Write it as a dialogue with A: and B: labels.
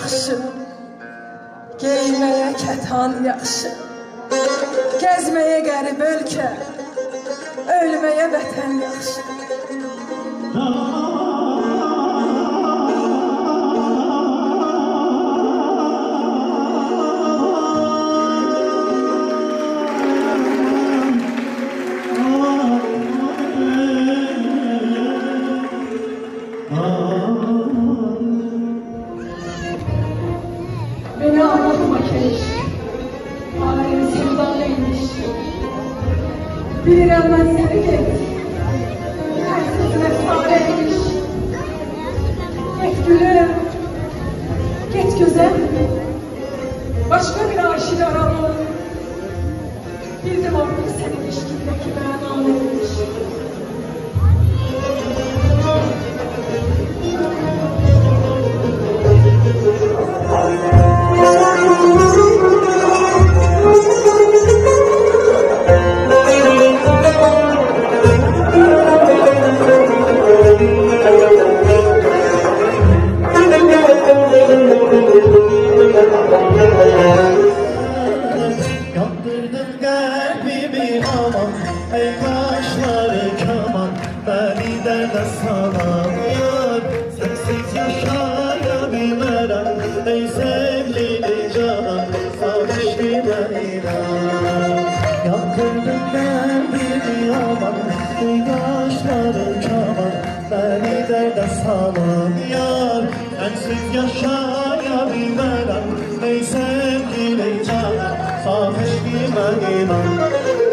A: yaxşı, geyməyə kətan yaxşı, gəzməyə qərib ölkə, ölməyə vətən yaxşı. Beni anlatma keşke, alem sevdalıymış. Bilirəm ben seni get, her sözüne çareymiş. Get gülüm, get güzel, başka bir aşık aramı. Bildim artık senin ilişkindeki mənalıymış.
B: Yandırdın kalbimi aman, ey kaşları kaman, beni derde salan yar. Sensiz yaşayabilərəm, ey sevgili canan, savuşduma inan. Yandırdın kalbimi aman, ey kaşları kaman, beni derde salan yar. Sensiz yaşayabilərəm, ey sevgili canan, savuşduma inan.